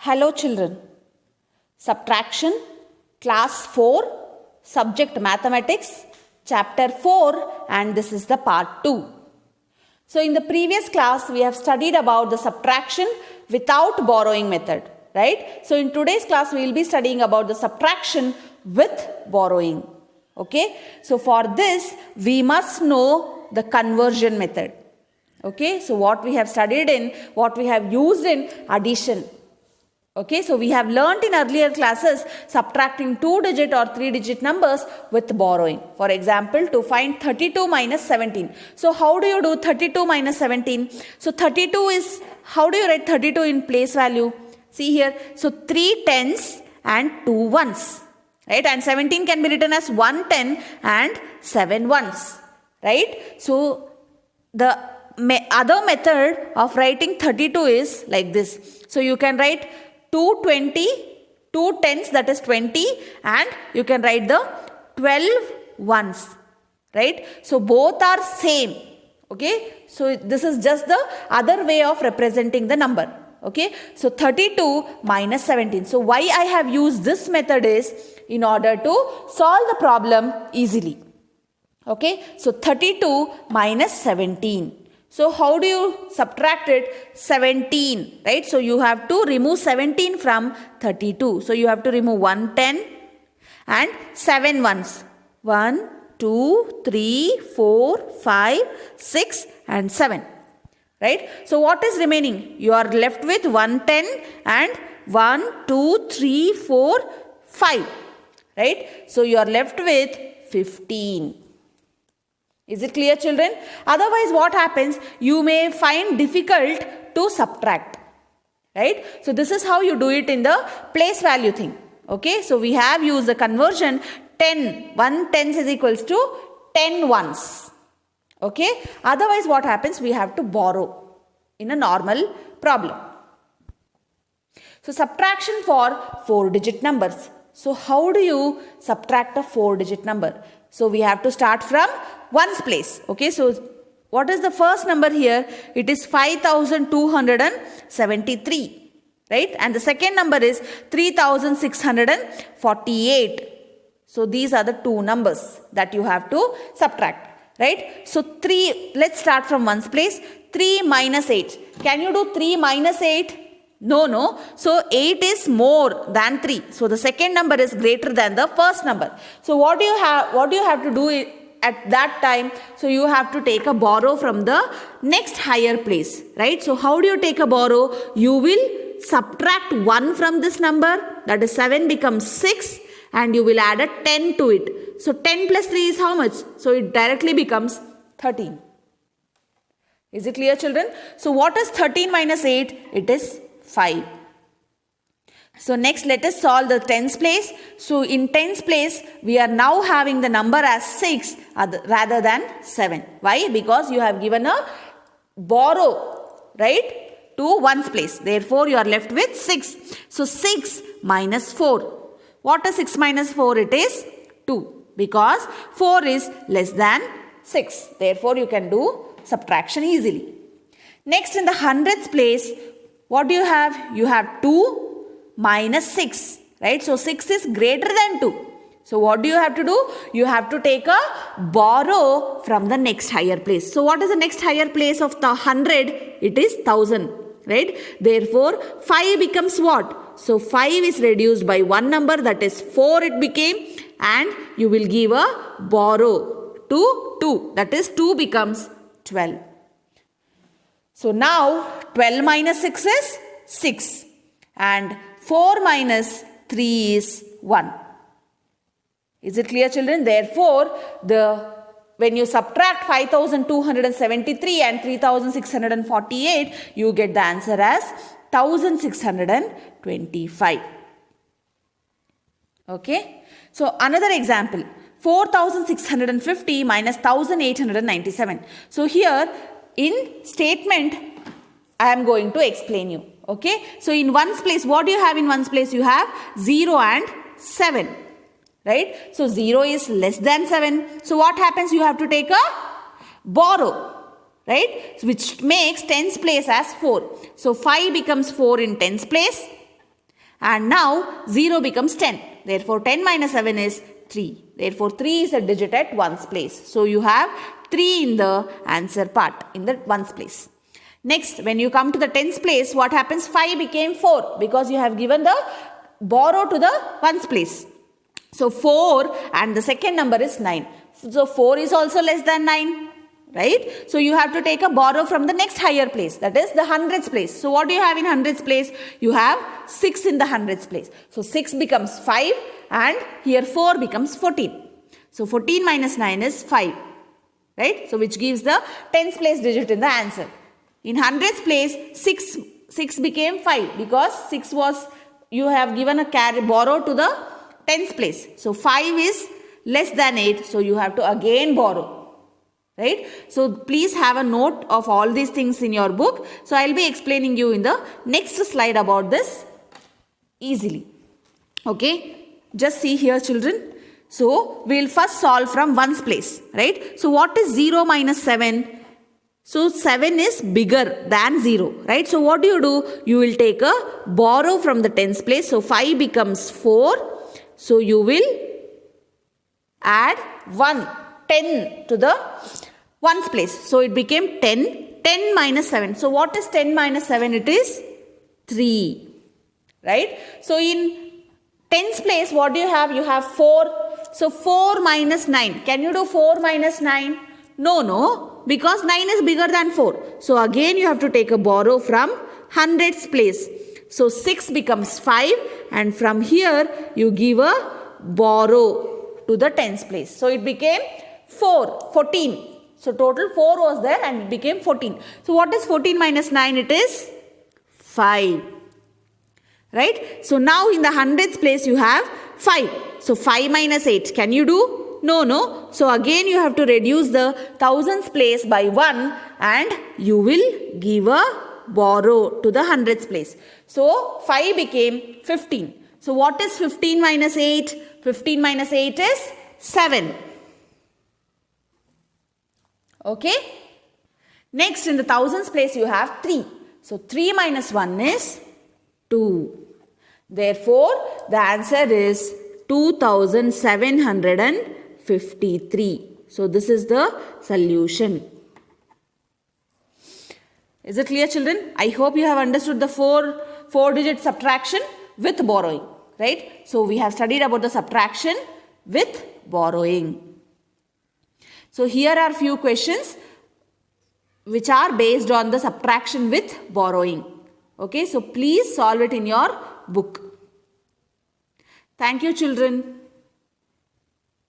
Hello children, subtraction, class 4, subject mathematics, chapter 4, and this is the part 2. So in the previous class we have studied about the subtraction without borrowing method, right? So in today's class we will be studying about the subtraction with borrowing. Okay, so for this we must know the conversion method. Okay, so what we have studied in, what we have used in addition. Okay, so we have learnt in earlier classes subtracting 2-digit or 3-digit numbers with borrowing. For example, to find 32 minus 17. So how do you do 32 minus 17? So 32 is, how do you write 32 in place value? See here, so 3 tens and 2 ones. Right, and 17 can be written as 1 10 and 7 ones. Right, so the other method of writing 32 is like this. So you can write 220, 2 tens, that is 20, and you can write the 12 ones. Right, so both are same. Okay, so this is just the other way of representing the number. Okay, so 32 minus 17. So why I have used this method is in order to solve the problem easily. Okay, so 32 minus 17. So how do you subtract it? 17, right? So you have to remove 17 from 32. So you have to remove 1 10 and 7 ones. 1, 2, 3, 4, 5, 6 and 7. Right? So what is remaining? You are left with 110 and 1, 2, 3, 4, 5. Right? So you are left with 15. Is it clear, children? Otherwise what happens? You may find difficult to subtract. Right? So this is how you do it in the place value thing. Okay? So we have used the conversion 10. 1 tens is equals to 10 ones. Okay, otherwise what happens? We have to borrow in a normal problem. So subtraction for 4-digit numbers. So how do you subtract a 4-digit number? So we have to start from ones place. Okay, so what is the first number here? It is 5273. Right, and the second number is 3648. So these are the two numbers that you have to subtract. Right, so 3, let's start from ones place. 3 minus 8. Can you do 3 minus 8? No. So 8 is more than 3. So the second number is greater than the first number. So what do you have to do at that time? So you have to take a borrow from the next higher place. Right, so how do you take a borrow? You will subtract 1 from this number, that is 7 becomes 6, and you will add a 10 to it. So 10 plus 3 is how much? So it directly becomes 13. Is it clear, children? So what is 13 minus 8? It is 5. So next let us solve the tens place. So in tens place we are now having the number as 6 rather than 7. Why? Because you have given a borrow, right, to ones place. Therefore you are left with 6. So 6 minus 4. What is 6 minus 4? It is 2. Because 4 is less than 6. Therefore, you can do subtraction easily. Next, in the hundreds place, what do you have? You have 2 minus 6. Right? So, 6 is greater than 2. So, what do you have to do? You have to take a borrow from the next higher place. So, what is the next higher place of the 100? It is 1000. Right? Therefore, 5 becomes what? So, 5 is reduced by one number, that is 4 it became, and you will give a borrow to 2, that is 2 becomes 12. So now 12 minus 6 is 6 and 4 minus 3 is 1. Is it clear, children? Therefore, when you subtract 5273 and 3648, you get the answer as 1625. Okay. So another example, 4650 minus 1897. So here in statement I am going to explain you. Okay. So in ones place, what do you have in ones place? You have 0 and 7. Right. So 0 is less than 7. So what happens? You have to take a borrow. Right. Which makes tens place as 4. So 5 becomes 4 in tens place. And now 0 becomes 10. Therefore 10 minus 7 is 3. Therefore 3 is a digit at ones place. So you have 3 in the answer part, in the ones place. Next, when you come to the tens place, what happens? 5 became 4 because you have given the borrow to the ones place. So 4 and the second number is 9. So 4 is also less than 9. Right? So you have to take a borrow from the next higher place, that is the hundreds place. So what do you have in hundreds place? You have 6 in the hundreds place. So 6 becomes 5 and here 4 becomes 14. So 14 minus 9 is 5. Right? So which gives the tens place digit in the answer. In hundreds place 6 became 5 because 6 was, you have given a borrow to the tens place. So 5 is less than 8. So you have to again borrow. Right? So please have a note of all these things in your book. So I will be explaining you in the next slide about this easily. Okay? Just see here children. So we will first solve from ones place. Right? So what is 0 minus 7? So 7 is bigger than 0. Right? So what do? You will take a borrow from the tens place. So 5 becomes 4. So you will add 10 to the ones place. So it became 10. 10 minus 7. So what is 10 minus 7? It is 3. Right? So in tens place, what do you have? You have 4. So 4 minus 9. Can you do 4 minus 9? No. Because 9 is bigger than 4. So again you have to take a borrow from hundreds place. So 6 becomes 5. And from here you give a borrow to the tens place. So it became 14. So total 4 was there and it became 14. So what is 14 minus 9? It is 5. Right? So now in the hundreds place you have 5. So 5 minus 8. Can you do? No. So again you have to reduce the thousands place by 1 and you will give a borrow to the hundreds place. So 5 became 15. So what is 15 minus 8? 15 minus 8 is 7. Okay. Next in the thousands place you have 3. So 3 minus 1 is 2. Therefore the answer is 2753. So this is the solution. Is it clear children? I hope you have understood the 4 digit subtraction with borrowing. Right? So we have studied about the subtraction with borrowing. So here are few questions which are based on the subtraction with borrowing. Okay, so please solve it in your book. Thank you children.